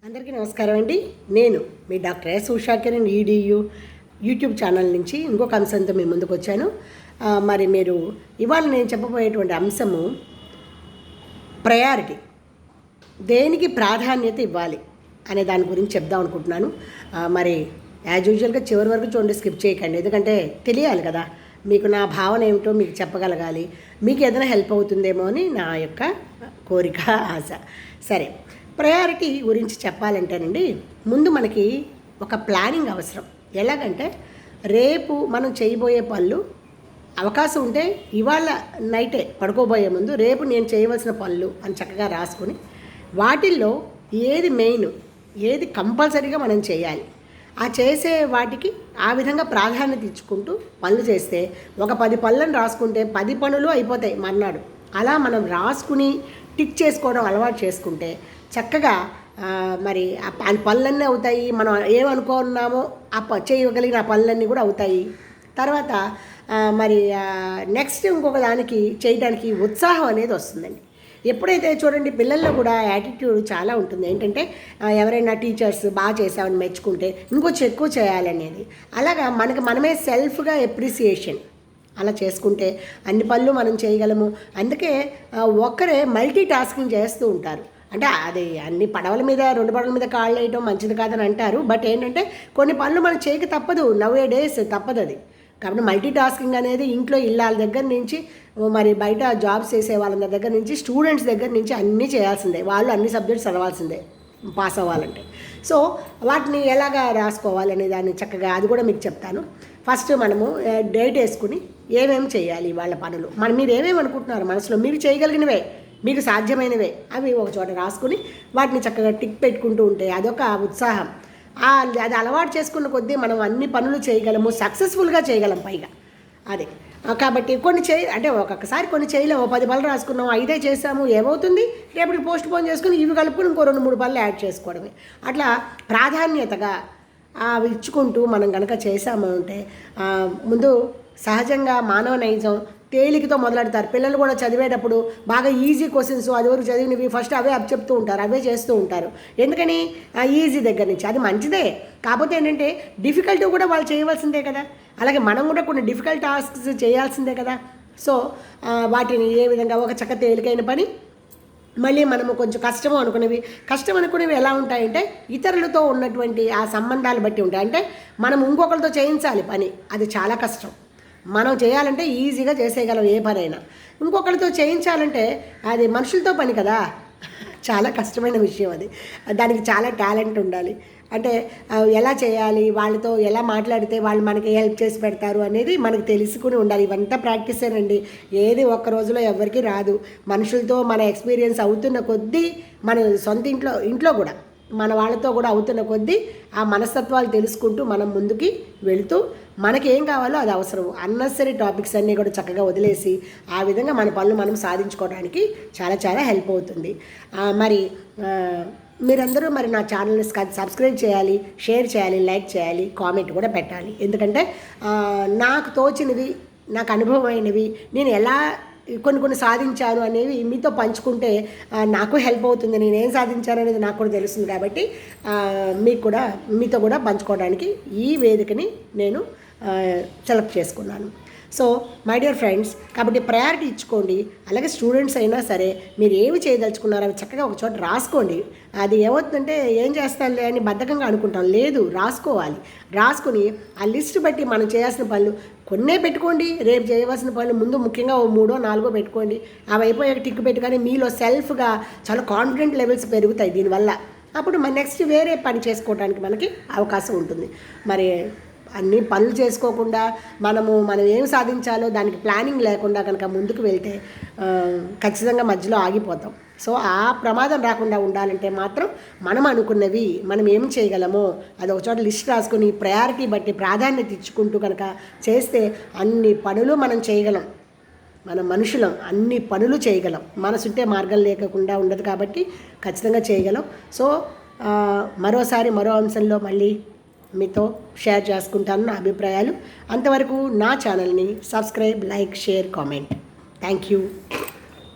అందరికీ నమస్కారం అండి. నేను మీ డాక్టర్ ఎస్ ఉషాకిరణ్ ఈడియు యూట్యూబ్ ఛానల్ నుంచి ఇంకొక అంశంతో మీ ముందుకు వచ్చాను. మరి మీరు ఇవాళ నేను చెప్పబోయేటువంటి అంశము ప్రయారిటీ, దేనికి ప్రాధాన్యత ఇవ్వాలి అనే దాని గురించి చెప్దాం అనుకుంటున్నాను. మరి యాజ్ యూజువల్గా చివరి వరకు చూడండి, స్కిప్ చేయకండి. ఎందుకంటే తెలియాలి కదా, మీకు నా భావన ఏమిటో మీకు చెప్పగలగాలి, మీకు ఏదైనా హెల్ప్ అవుతుందేమో అని నా యొక్క కోరిక, ఆశ. సరే, ప్రయారిటీ గురించి చెప్పాలంటేనండి, ముందు మనకి ఒక ప్లానింగ్ అవసరం. ఎలాగంటే రేపు మనం చేయబోయే పనులు అవకాశం ఉంటే ఇవాళ నైటే పడుకోబోయే ముందు రేపు నేను చేయవలసిన పనులు అని చక్కగా రాసుకొని వాటిల్లో ఏది మెయిన్, ఏది కంపల్సరీగా మనం చేయాలి, ఆ చేసే వాటికి ఆ విధంగా ప్రాధాన్యత ఇచ్చుకుంటూ పనులు చేస్తే ఒక 10 పనులను రాసుకుంటే 10 పనులు అయిపోతాయి మర్నాడు. అలా మనం రాసుకుని టిక్ చేసుకోవడం అలవాటు చేసుకుంటే చక్కగా మరి ఆ పనులన్నీ అవుతాయి. మనం ఏమనుకున్నామో చేయగలిగిన ఆ పనులన్నీ కూడా అవుతాయి. తర్వాత మరి నెక్స్ట్ ఇంకొక దానికి చేయడానికి ఉత్సాహం అనేది వస్తుందండి. ఎప్పుడైతే చూడండి, పిల్లల్లో కూడా యాటిట్యూడ్ చాలా ఉంటుంది. ఏంటంటే ఎవరైనా టీచర్స్ బాగా చేసామని మెచ్చుకుంటే ఇంకొంచెం ఎక్కువ చేయాలనేది, అలాగా మనమే సెల్ఫ్గా ఎప్రిసియేషన్ అలా చేసుకుంటే అన్ని పనులు మనం చేయగలము. అందుకే ఒక్కరే మల్టీ టాస్కింగ్ చేస్తూ ఉంటారు. అంటే అది అన్ని పడవల మీద 2 పడవల మీద కాళ్ళు వేయటం మంచిది కాదని అంటారు. బట్ ఏంటంటే కొన్ని పనులు మనం చేయక తప్పదు, నవ్ ఏ డేస్ తప్పదు అది. కాబట్టి మల్టీ టాస్కింగ్ అనేది ఇంట్లో ఇళ్ళ దగ్గర నుంచి మరి బయట జాబ్స్ చేసే వాళ్ళ దగ్గర నుంచి స్టూడెంట్స్ దగ్గర నుంచి అన్నీ చేయాల్సిందే. వాళ్ళు అన్ని సబ్జెక్ట్స్ చదవాల్సిందే పాస్ అవ్వాలంటే. సో వాటిని ఎలాగా రాసుకోవాలి అనే దాన్ని చక్కగా అది కూడా మీకు చెప్తాను. ఫస్ట్ మనము డేట్ వేసుకుని ఏమేమి చేయాలి వాళ్ళ పనులు, మీరు ఏమేమి అనుకుంటున్నారు మనసులో, మీరు చేయగలిగినవే, మీకు సాధ్యమైనవే అవి ఒక చోట రాసుకుని వాటిని చక్కగా టిక్ పెట్టుకుంటూ ఉంటే అదొక ఉత్సాహం. అది అలవాటు చేసుకున్న కొద్దీ మనం అన్ని పనులు చేయగలము, సక్సెస్ఫుల్గా చేయగలం పైగా. అదే కాబట్టి అంటే ఒక్కొక్కసారి కొన్ని చేయలేము. 10 పనులు రాసుకున్నాము, 5 చేసాము, ఏమవుతుంది, రేపటికి పోస్ట్ పోన్ చేసుకుని ఇవి కలుపుకుని ఇంకో 2-3 పనులు యాడ్ చేసుకోవడమే. అట్లా ప్రాధాన్యతగా అవి ఇచ్చుకుంటూ మనం కనుక చేసాము అంటే ముందు సహజంగా మానవ నైజం తేలికతో మొదలెడతారు. పిల్లలు కూడా చదివేటప్పుడు బాగా ఈజీ క్వశ్చన్స్ అదివరకు చదివినవి ఫస్ట్ అవే చెప్తూ ఉంటారు, అవే చేస్తూ ఉంటారు. ఎందుకని ఈజీ దగ్గర నుంచి, అది మంచిదే. కాకపోతే ఏంటంటే డిఫికల్ట్ కూడా వాళ్ళు చేయవలసిందే కదా. అలాగే మనం కూడా కొన్ని డిఫికల్ట్ టాస్క్స్ చేయాల్సిందే కదా. సో వాటిని ఏ విధంగా ఒక చక్క తేలికైన పని, మళ్ళీ మనము కొంచెం కష్టం అనుకునేవి ఎలా ఉంటాయంటే ఇతరులతో ఉన్నటువంటి ఆ సంబంధాలు బట్టి ఉంటాయి. అంటే మనం ఇంకొకరితో చేయించాలి పని, అది చాలా కష్టం. మనం చేయాలంటే ఈజీగా చేసేయగలం ఏ పనైనా. ఇంకొకరితో చేయించాలంటే అది మనుషులతో పని కదా, చాలా కష్టమైన విషయం అది. దానికి చాలా టాలెంట్ ఉండాలి. అంటే ఎలా చేయాలి, వాళ్ళతో ఎలా మాట్లాడితే వాళ్ళు మనకి హెల్ప్ చేసి పెడతారు అనేది మనకు తెలుసుకుని ఉండాలి. ఇవంతా ప్రాక్టీసేనండి, ఏది ఒక్క రోజులో ఎవరికి రాదు. మనుషులతో మన ఎక్స్పీరియన్స్ అవుతున్న కొద్దీ, మన సొంత ఇంట్లో కూడా మన వాళ్ళతో కూడా అవుతున్న కొద్దీ ఆ మనస్తత్వాలు తెలుసుకుంటూ మనం ముందుకి వెళుతూ మనకేం కావాలో అది అవసరం, అన్నెసరీ టాపిక్స్ అన్నీ కూడా చక్కగా వదిలేసి ఆ విధంగా మన పనులు మనం సాధించుకోవడానికి చాలా చాలా హెల్ప్ అవుతుంది. మరి మీరందరూ మరి నా ఛానల్ని సబ్స్క్రైబ్ చేయాలి, షేర్ చేయాలి, లైక్ చేయాలి, కామెంట్ కూడా పెట్టాలి. ఎందుకంటే నాకు తోచినవి, నాకు అనుభవమైనవి, నేను ఎలా కొన్ని సాధించాను అనేవి మీతో పంచుకుంటే నాకు హెల్ప్ అవుతుంది. నేనేం సాధించాను అనేది నాకు కూడా తెలుస్తుంది. కాబట్టి మీతో కూడా పంచుకోవడానికి ఈ వేదికని నేను సెలెక్ట్ చేసుకున్నాను. సో మై డియర్ ఫ్రెండ్స్, కాబట్టి ప్రయారిటీ ఇచ్చుకోండి. అలాగే స్టూడెంట్స్ అయినా సరే మీరు ఏమి చేయదలుచుకున్నారో అవి చక్కగా ఒక చోట రాసుకోండి. అది ఏమవుతుందంటే ఏం చేస్తానులే అని బద్ధకంగా అనుకుంటాం, లేదు, రాసుకోవాలి. రాసుకుని ఆ లిస్ట్ బట్టి మనం చేయాల్సిన పనులు కొన్నే పెట్టుకోండి. రేపు చేయవలసిన పనులు ముందు ముఖ్యంగా 3-4 పెట్టుకోండి. అవి అయిపోయాక టిక్ పెట్టుకొని మీలో సెల్ఫ్గా చాలా కాన్ఫిడెంట్ లెవెల్స్ పెరుగుతాయి దీనివల్ల. అప్పుడు నెక్స్ట్ వేరే పని చేసుకోవడానికి మనకి అవకాశం ఉంటుంది. మరి అన్ని పనులు చేసుకోకుండా మనం ఏం సాధించాలో దానికి ప్లానింగ్ లేకుండా కనుక ముందుకు వెళ్తే ఖచ్చితంగా మధ్యలో ఆగిపోతాం. సో ఆ ప్రమాదం రాకుండా ఉండాలంటే మాత్రం మనం అనుకున్నవి మనం ఏం చేయగలమో అది ఒక చోట లిస్ట్ రాసుకొని ప్రయారిటీ బట్టి ప్రాధాన్యత ఇచ్చుకుంటూ కనుక చేస్తే అన్ని పనులు మనం చేయగలం. మన మనుషులం, అన్ని పనులు చేయగలం. మనసుంటే మార్గం లేకుండా ఉండదు కాబట్టి ఖచ్చితంగా చేయగలం. సో మరోసారి మరో అంశంలో మళ్ళీ మీతో షేర్ చేసుకుంటాను నా అభిప్రాయాలు. అంతవరకు నా ఛానల్ని subscribe, like, share, comment. Thank you.